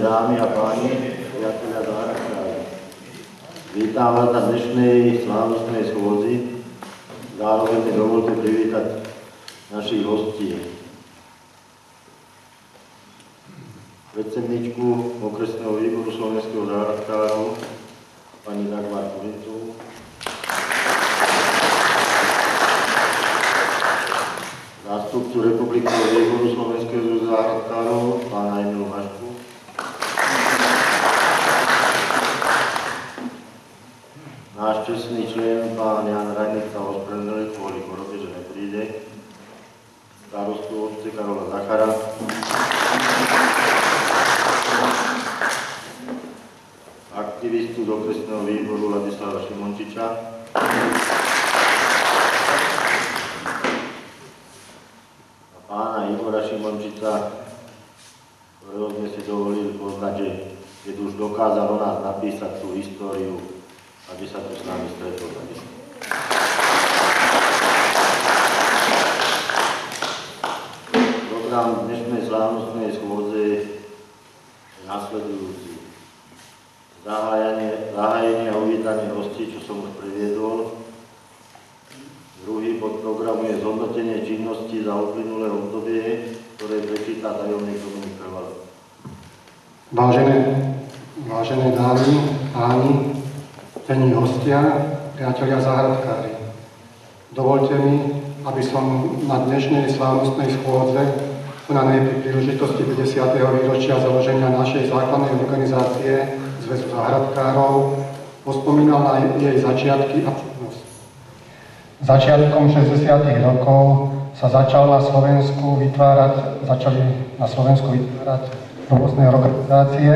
Vážené dámy a páni, priatelia záhradkári, vítam vás na dnešnej slávnostnej schôdzi. Zároveň mi dovolte privítať našich hostí. Predsedničku okresného výboru Slovenského záhradkárov, pani Dagmar Kurincu, zástupcu Republikového výboru Slovenského záhradkárov, pána Emilu Mašku, náš čestný člen, pán Jan Radník, sa ospravedlnil kvôli chorobe, že nepríde, starostu obce Karola Zachara, aktivistu z okresného výboru Ladislava Šimončiča, a pána Igora Šimončiča, ktorého sme si dovolili poznať, že keď už dokázal o nás napísať tú históriu, aby sa tu s nami stretol. Program dnešnej slávnostnej schôdze je nasledujúci. Zahájenie a uvítanie hostí, čo som už previedol. Druhý podprogram je zhodnotenie činnosti za uplynulé obdobie, ktoré prečíta tajomník Dominik Krval. Vážené dámy, páni, cení hostia, priatelia záhradkári. Dovoľte mi, aby som na dnešnej slávnostnej schôdze konanej pri príležitosti 50. výročia založenia našej základnej organizácie Zväzu záhradkárov pospomínal na jej začiatky a činnosť. Začiatkom 60. rokov sa začali na Slovensku vytvárať rôzne organizácie.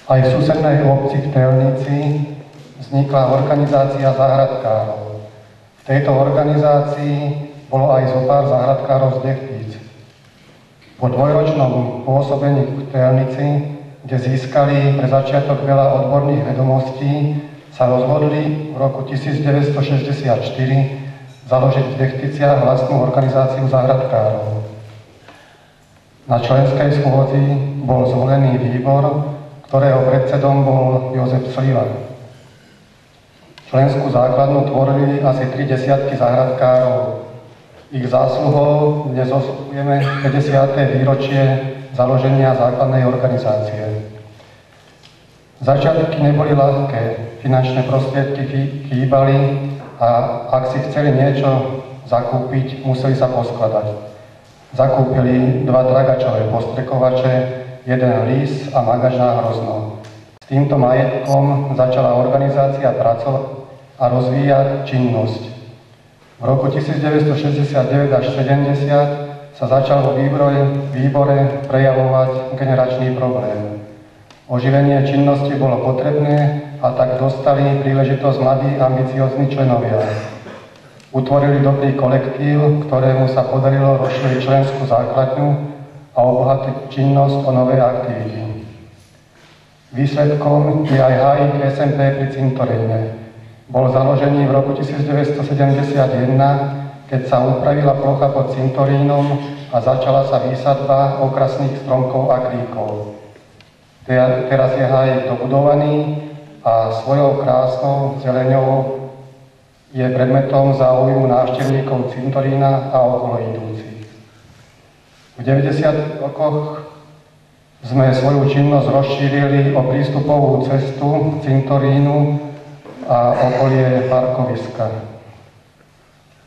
Aj v susednej obci v Telnici vznikla organizácia záhradkárov. V tejto organizácii bolo aj zopár záhradkárov z Dechtíc. Po dvojročnom pôsobení v Telnici, kde získali pre začiatok veľa odborných vedomostí, sa rozhodli v roku 1964 založiť v Dechticiach vlastnú organizáciu záhradkárov. Na členskej schôdzi bol zvolený výbor, ktorého predsedom bol Jozef Sliva. Členskú základnu tvorili asi 30 záhradkárov. Ich zásluhou dnes oslavujeme 50. výročie založenia základnej organizácie. Začiatky neboli ľahké, finančné prostriedky chýbali a ak si chceli niečo zakúpiť, museli sa poskladať. Zakúpili 2 dragačové postrekovače, 1 lís a magač na hrozno. S týmto majetkom začala organizácia pracovať a rozvíjať činnosť. V roku 1969 až 70 sa začal vo výbore prejavovať generačný problém. Oživenie činnosti bolo potrebné a tak dostali príležitosť mladí ambiciózni členovia. Utvorili dobrý kolektív, ktorému sa podarilo rozšíriť členskú základňu a obohatiť činnosť o nové aktivity. Výsledkom je aj hájik SMP pri cintoríne. Bol založený v roku 1971, keď sa upravila plocha pod cintorínom a začala sa výsadba okrasných stromkov a kríkov. Teraz je hájik dobudovaný a svojou krásnou zeleňou je predmetom záujmu návštevníkov cintorína a okolo idúcich. V 90. rokoch sme svoju činnosť rozšírili o prístupovú cestu k cintorínu a okolie parkoviska,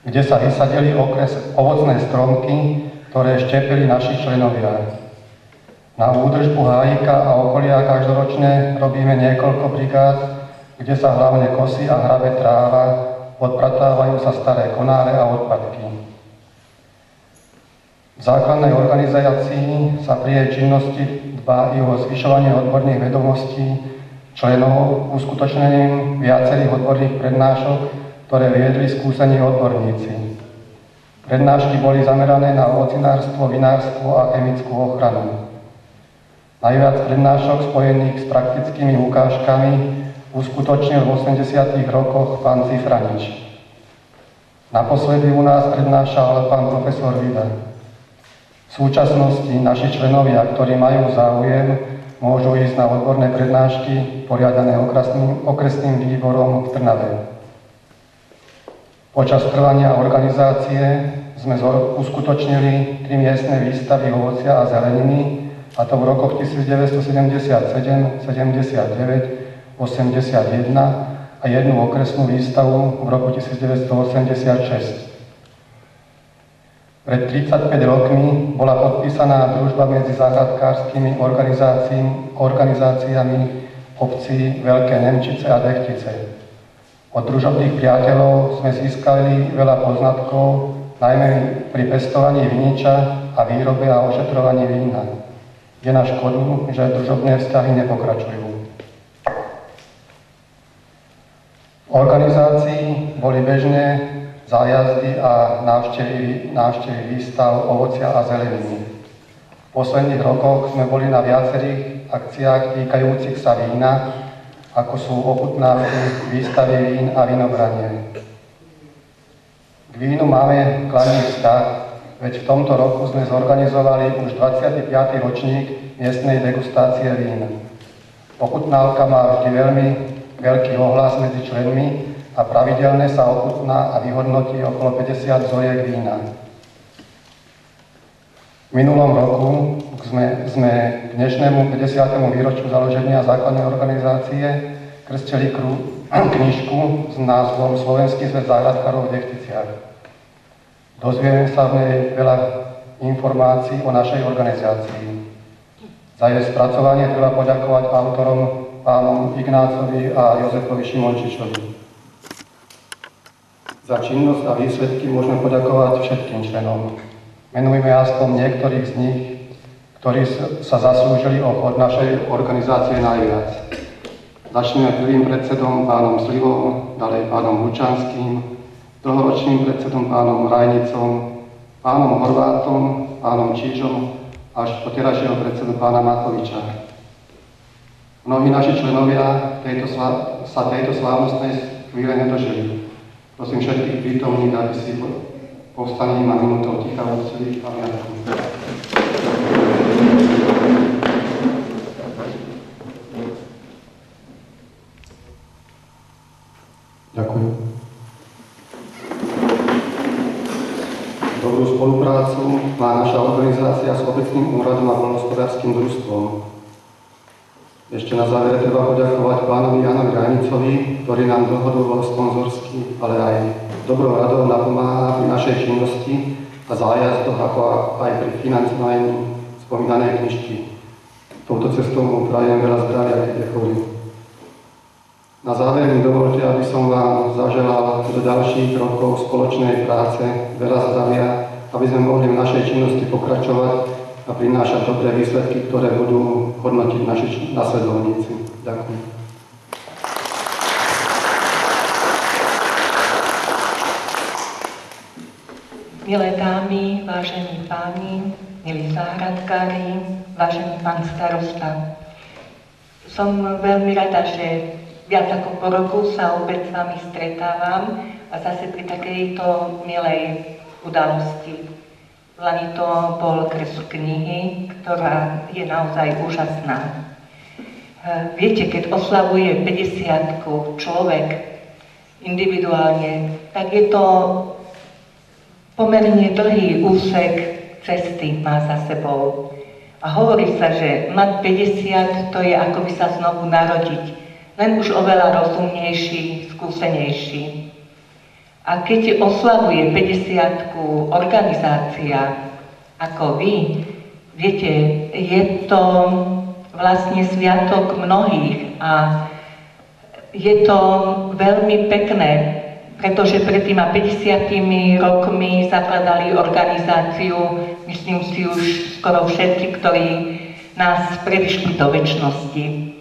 kde sa vysadili ovocné stromky, ktoré štepili naši členovia. Na údržbu hájika a okolia každoročne robíme niekoľko brigád, kde sa hlavne kosí a hrabe tráva, odpratávajú sa staré konáre a odpadky. V základnej organizácii sa pri jej činnosti dbá i o zvyšovanie odborných vedomostí členov uskutočnením viacerých odborných prednášok, ktoré viedli skúsení odborníci. Prednášky boli zamerané na ovocinárstvo, vinárstvo a chemickú ochranu. Najviac prednášok spojených s praktickými ukážkami uskutočnil v 80. rokoch pán Cifranič. Naposledy u nás prednášal pán profesor Vida. V súčasnosti naši členovia, ktorí majú záujem, môžu ísť na odborné prednášky poriadané okresným výborom v Trnave. Počas trvania organizácie sme uskutočnili 3 miestne výstavy ovocia a zeleniny, a to v rokoch 1977, 79, 81 a jednu okresnú výstavu v roku 1986. Pred 35 rokmi bola podpísaná družba medzi záhradkárskymi organizáciami obcí Veľké Nemčice a Dechtice. Od družobných priateľov sme získali veľa poznatkov, najmä pri pestovaní viniča a výrobe a ošetrovaní vína. Je na škodu, že družobné vzťahy nepokračujú. V organizácii boli bežné zájazdy a návštevy výstav ovocia a zeleniny. V posledných rokoch sme boli na viacerých akciách týkajúcich sa vína, ako sú ochutnávky, výstavy vín a vinobranie. K vínu máme kladný vzťah, veď v tomto roku sme zorganizovali už 25. ročník miestnej degustácie vín. Ochutnávka má vždy veľmi veľký ohlas medzi členmi a pravidelne sa ochutná a vyhodnotí okolo 50 vzoriek vína. V minulom roku sme k dnešnému 50. výročiu založenia základnej organizácie krstili knižku s názvom Slovenský zväz záhradkárov v Dechticiach. Dozvieme sa v nej veľa informácií o našej organizácii. Za jej spracovanie treba poďakovať autorom pánom Ignácovi a Jozefovi Šimončičovi. Za činnosť a výsledky môžeme poďakovať všetkým členom. Menujme aspoň niektorých z nich, ktorí sa zaslúžili o chod našej organizácie najviac. Začneme prvým predsedom pánom Slivom, ďalej pánom Lučanským, dlhoročným predsedom pánom Rajnicom, pánom Horvátom, pánom Čížom až po terajšieho predsedu pána Matoviča. Mnohí naši členovia sa tejto slávnostnej chvíle nedožili. Prosím všetkých prítomných, aby si povstaním a minútou ticha uctili pamiatku. Ďakujem. Dobrú spoluprácu má naša organizácia s obecným úradom a poľnohospodárskym družstvom. Ešte na záver treba poďakovať pánovi Jánovi Rajnicovi, ktorý nám dlhodobo sponzorsky, ale aj dobrou radou napomáha pri našej činnosti a zájazdoch, ako aj pri financovaní spomínanej knižky. Touto cestou mu prajem veľa zdravia, keď je chorý. Na záver mi dovolte, aby som vám zaželal do ďalších rokov spoločnej práce veľa zdravia, aby sme mohli v našej činnosti pokračovať a prinášať dobré výsledky, ktoré budú hodnotiť naši nasledovníci. Ďakujem. Milé dámy, vážení páni, milí záhradkári, vážený pán starosta. Som veľmi rada, že viac ako po roku sa opäť s vami stretávam a zase pri takejto milej udalosti. Lani to bol kres knihy, ktorá je naozaj úžasná. Viete, keď oslavuje 50-ku človek individuálne, tak je to pomerne dlhý úsek cesty má za sebou. A hovorí sa, že mať 50 to je ako by sa znovu narodiť, len už oveľa rozumnejší, skúsenejší. A keď oslavuje 50-ku organizácia ako vy, viete, je to vlastne sviatok mnohých a je to veľmi pekné, pretože pred týma 50 rokmi zakladali organizáciu, myslím si už skoro všetci, ktorí nás predišli do večnosti.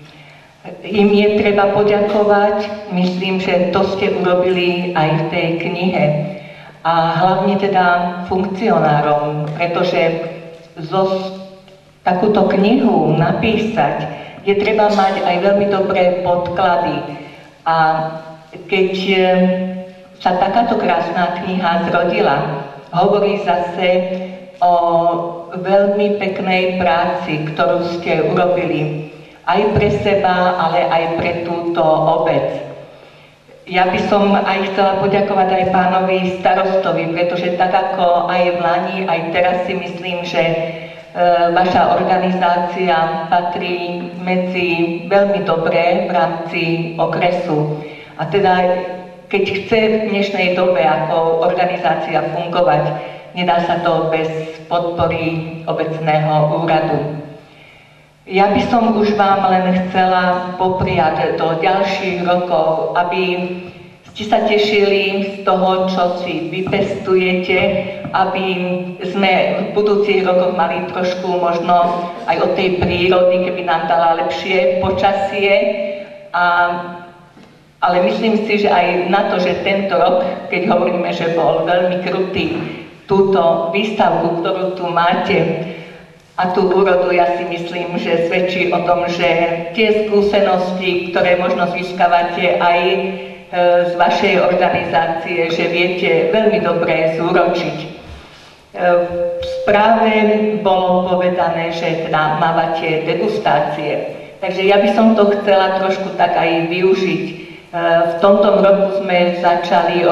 Im je treba poďakovať, myslím, že to ste urobili aj v tej knihe. A hlavne teda funkcionárom, pretože takúto knihu napísať je treba mať aj veľmi dobré podklady. A keď sa takáto krásna kniha zrodila, hovorí zase o veľmi peknej práci, ktorú ste urobili aj pre seba, ale aj pre túto obec. Ja by som aj chcela poďakovať aj pánovi starostovi, pretože tak ako aj v Lani, aj teraz si myslím, že vaša organizácia patrí medzi veľmi dobré v rámci okresu. A teda, keď chce v dnešnej dobe ako organizácia fungovať, nedá sa to bez podpory obecného úradu. Ja by som už vám len chcela popriať do ďalších rokov, aby ste sa tešili z toho, čo si vypestujete, aby sme v budúcich rokoch mali trošku možno aj od tej prírody, keby nám dala lepšie počasie. Ale myslím si, že aj na to, že tento rok, keď hovoríme, že bol veľmi krutý, túto výstavku, ktorú tu máte, a tú úrodu, ja si myslím, že svedčí o tom, že tie skúsenosti, ktoré možno získavate aj z vašej organizácie, že viete veľmi dobre zúročiť. V správe bolo povedané, že teda mávate degustácie. Takže ja by som to chcela trošku tak aj využiť. V tomto roku sme začali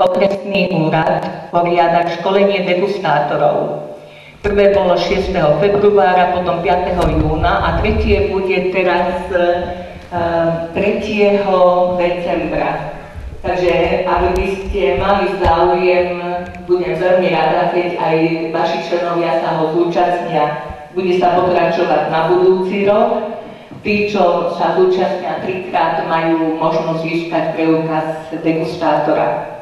okresný úrad poriadať školenie degustátorov. Prvé bolo 6. februára, potom 5. júna a tretie bude teraz 3. decembra. Takže ak by ste mali záujem, budem veľmi rada, keď aj vaši členovia sa ho zúčastnia. Bude sa pokračovať na budúci rok. Tí, čo sa zúčastnia 3-krát, majú možnosť získať preukaz degustátora.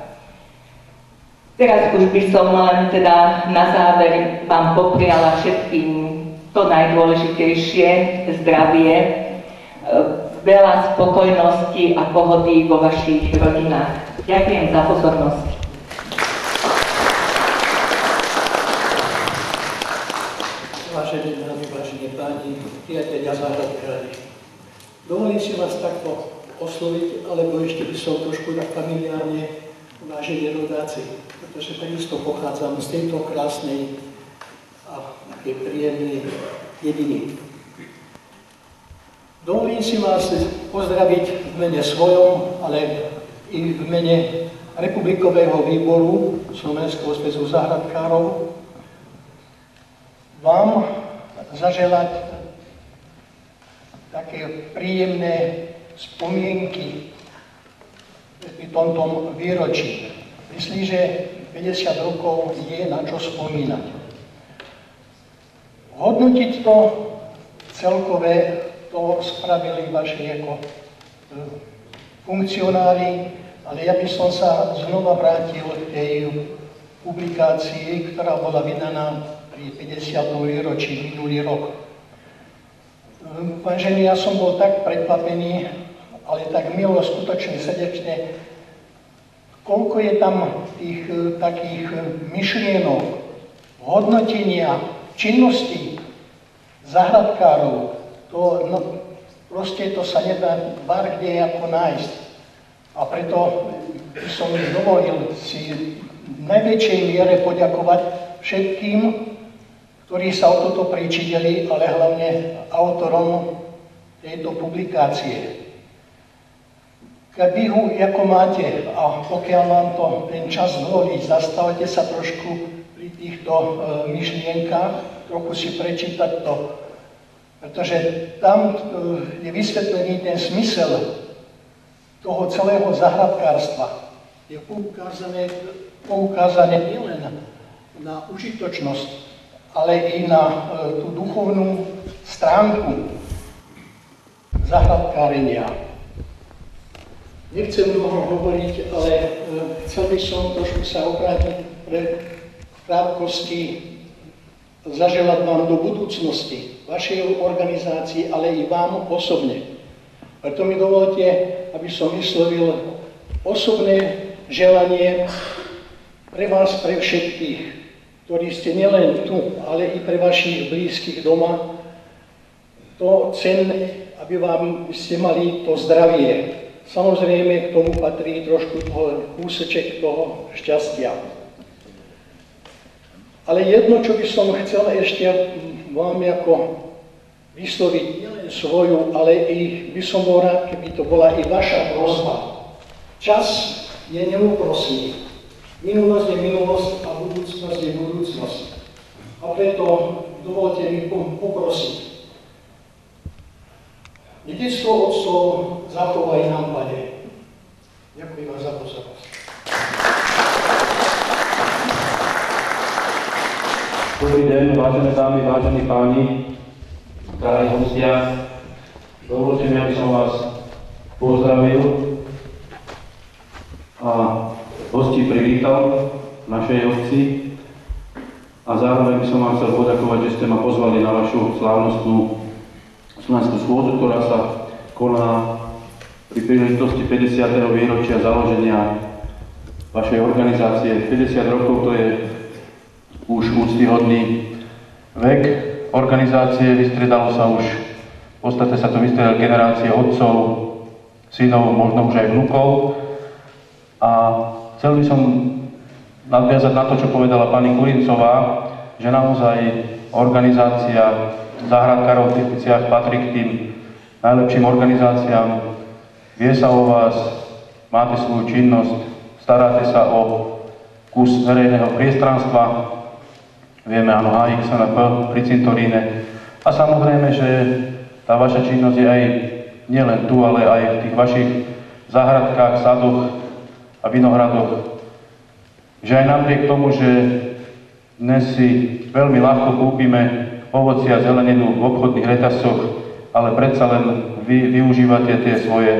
Teraz už by som len teda na záver vám popriala všetkým to najdôležitejšie, zdravie, veľa spokojnosti a pohody vo vašich rodinách. Ďakujem za pozornosť. Vážení dámy, vážení páni, priatelia záhradkári, dovolím si vás takto osloviť, alebo ešte by som trošku tak familiárne, vážení rodáci, pretože takisto pochádzam z tejto krásnej a takej príjemnej dediny. Dovolím si vás pozdraviť v mene svojom, ale i v mene Republikového výboru Slovenského zväzu záhradkárov vám zaželať také príjemné spomienky pri tomto výročí. Myslím, že 50 rokov je na čo spomínať. Hodnotiť to celkové, to spravili vaši ako funkcionári, ale ja by som sa znova vrátil k tej publikácii, ktorá bola vydaná pri 50. výročí minulý rok. Vážení, ja som bol tak prekvapený, ale tak milo, skutočne srdečne, koľko je tam tých takých myšlienok, hodnotenia, činností záhradkárov. Proste to sa nedá bar kde ako nájsť. A preto by som dovolil si v najväčšej miere poďakovať všetkým, ktorí sa o toto pričinili, ale hlavne autorom tejto publikácie. Keby ho ako máte, a pokiaľ vám to ten čas dovolí, zastavte sa trošku pri týchto myšlienkach, trochu si prečítať to, pretože tam je vysvetlený ten smysel toho celého záhradkárstva. Je poukázané nielen na užitočnosť, ale i na tú duchovnú stránku záhradkárenia. Nechcem dlho hovoriť, ale chcel by som trošku sa obrátiť pre krátkosti, zaželať vám do budúcnosti, vašej organizácii, ale i vám osobne. Preto mi dovolte, aby som vyslovil osobné želanie pre vás, pre všetkých, ktorí ste nielen tu, ale i pre vašich blízkych doma, to cenné, aby ste mali to zdravie. Samozrejme, k tomu patrí trošku kúseček toho šťastia. Ale jedno, čo by som chcel ešte vám ako vysloviť nielen svoju, ale i by som bol rád, keby to bola i vaša prosba. Čas je neúprosný. Minulosť je minulosť a budúcnosť je budúcnosť. A preto dovolte mi poprosiť. Detectvo otcov zachovaj nám, Pane. Ďakujem vám za pozornosť. Dobrý deň, vážené dámy, vážení páni, drahí hostia. Dovolte mi, aby som vás pozdravil a hostí privítal v našej obci a zároveň by som vám chcel poďakovať, že ste ma pozvali na vašu slávnostnú slovenskú schôdzu, ktorá sa koná pri príležitosti 50. výročia založenia vašej organizácie. 50 rokov to je už úctyhodný vek organizácie, vystriedalo sa už, v podstate sa to vystriedali generácie otcov, synov, možno už aj vnukov. A chcel by som nadviazať na to, čo povedala pani Kurincová, že naozaj organizácia záhradkárov v Tepliciach patrí k tým najlepším organizáciám. Vie sa o vás, máte svoju činnosť, staráte sa o kus verejného priestranstva, vieme, áno, AXNP pri cintoríne. A samozrejme, že tá vaša činnosť je aj nielen tu, ale aj v tých vašich záhradkách, sadoch a vinohradoch. Že aj napriek tomu, že dnes si veľmi ľahko kúpime ovoci a zeleninu v obchodných reťazcoch, ale predsa len vy využívate tie svoje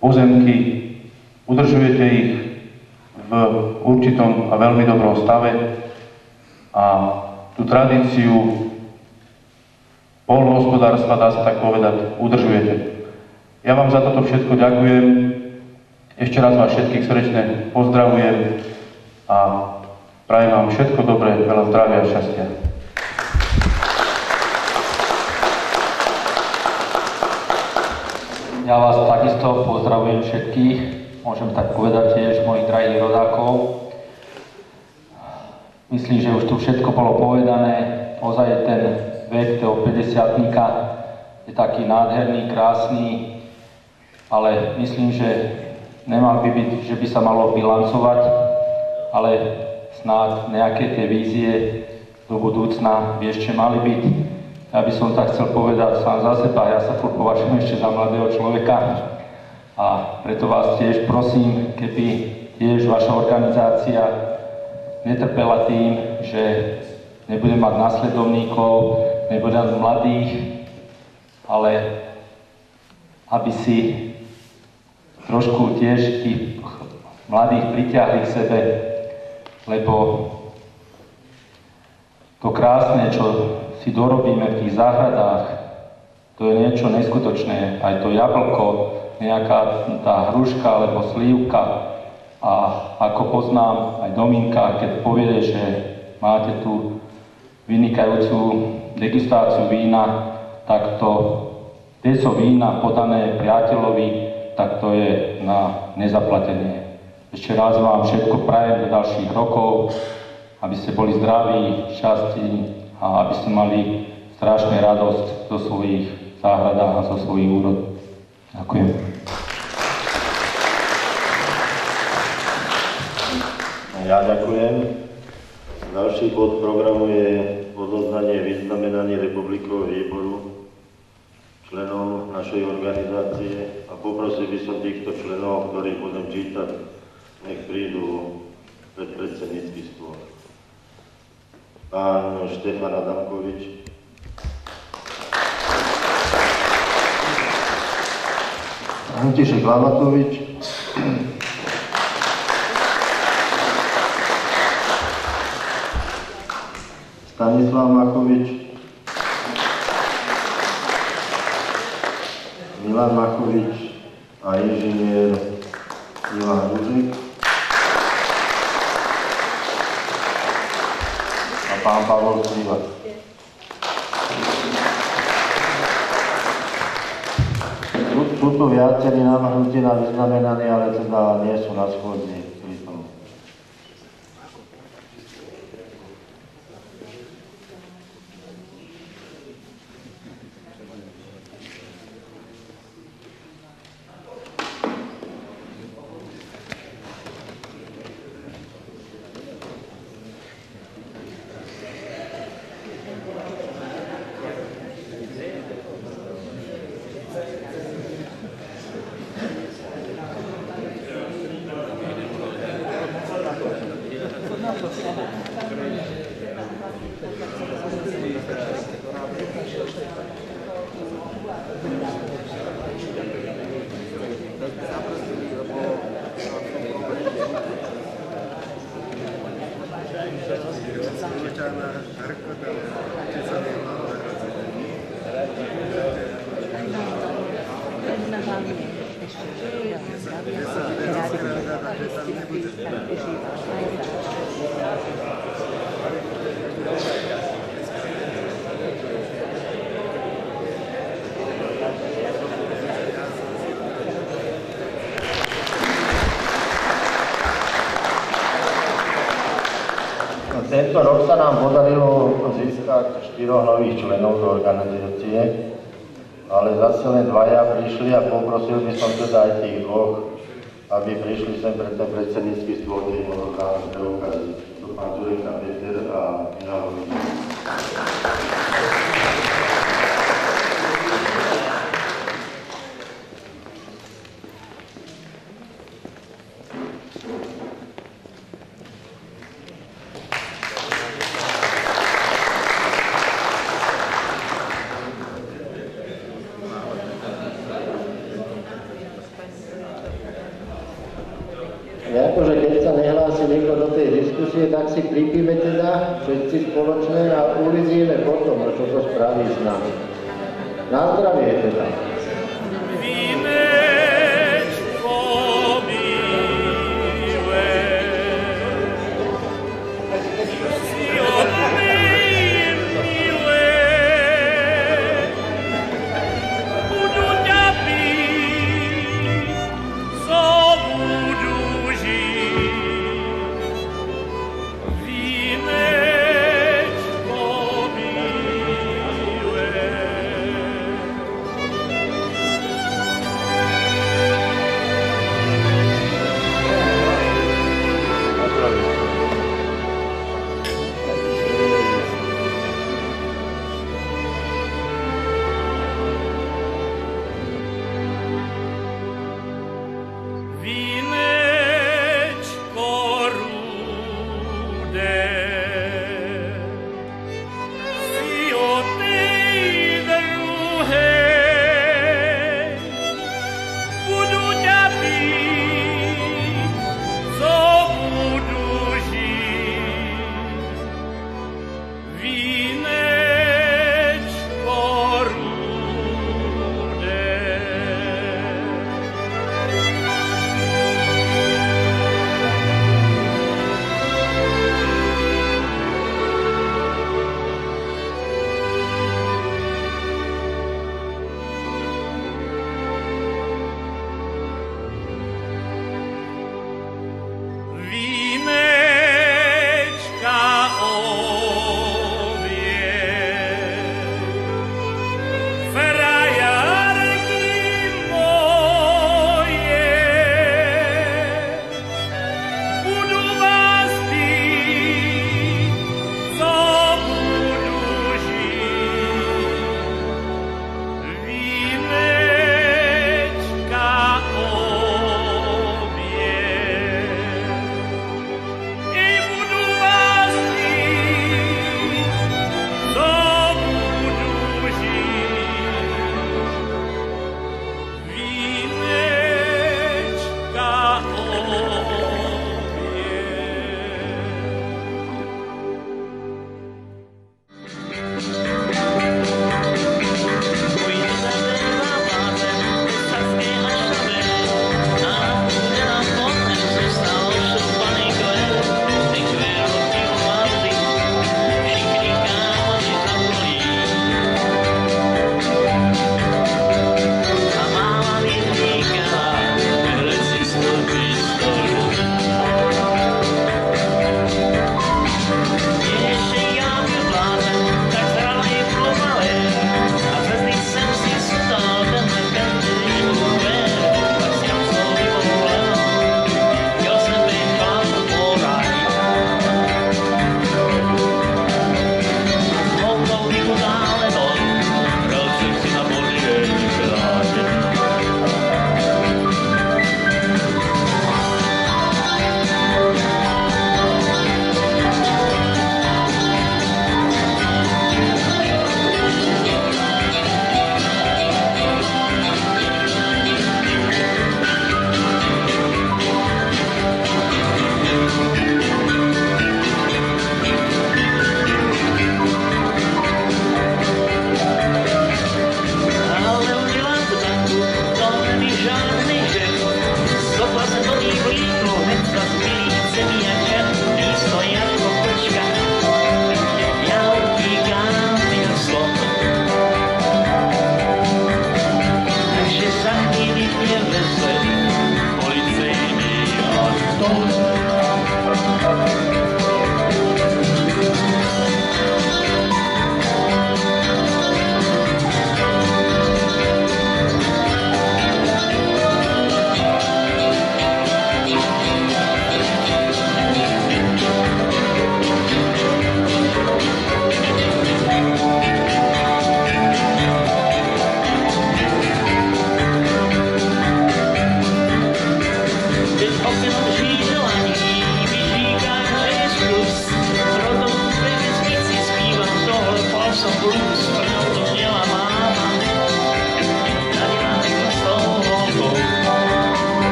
pozemky, udržujete ich v určitom a veľmi dobrom stave a tú tradíciu poľnohospodárstva, dá sa tak povedať, udržujete. Ja vám za toto všetko ďakujem. Ešte raz vás všetkých srdečne pozdravujem a prajem vám všetko dobré, veľa zdravia a šťastia. Ja vás takisto pozdravujem všetkých, môžem tak povedať tiež mojich drahých rodákov. Myslím, že už tu všetko bolo povedané, ozaj ten vek toho 50-tníka je taký nádherný, krásny, ale myslím, že nemal by byť, že by sa malo bilancovať, ale snáď nejaké tie vízie do budúcna by ešte mali byť. Ja by som tak chcel povedať sám za seba, ja sa považujem ešte za mladého človeka a preto vás tiež prosím, keby tiež vaša organizácia netrpela tým, že nebude mať nasledovníkov, nebude mať mladých, ale aby si trošku tiež tých mladých pritiahli k sebe, lebo to krásne, čo si dorobíme v tých záhradách, to je niečo neskutočné. Aj to jablko, nejaká tá hruška alebo slívka. A ako poznám aj Dominka, keď povie, že máte tu vynikajúcu degustáciu vína, tak to deco vína podané priateľovi, tak to je na nezaplatenie. Ešte raz vám všetko prajem do ďalších rokov, aby ste boli zdraví, šťastní a aby ste mali strašne radosť zo svojich záhradách a zo svojich úrod. Ďakujem. Ja ďakujem. Ďalší bod programu je odoznanie vyznamenaní Republikového výboru členom našej organizácie a poprosil by som týchto členov, ktorých budem čítať, nech prídu pred predsednícky stôl. Pán Štefan Adamkovič, František Lamatovič, Stanislav Machovič, Milan Machovič a inžinier Ivan Rudzik a pán Pavol Slivac. Sú tu viacerí navrhnutí na vyznamenaní, ale teda nie sú na schôdzi prítomní. Tento rok sa nám podarilo získať 4 nových členov do organizácie, ale zase len 2 prišli a poprosil by som teda aj tých 2, aby prišli sem pred ten predsednícky stôl, kde im odovzdáme preukazy. To pán Zureka Peter a Milan. Akože keď sa nehlási niekto do tej diskusie, tak si pripíme teda všetci spoločne a uvidíme potom, čo to spraví s nami. Na zdravie teda.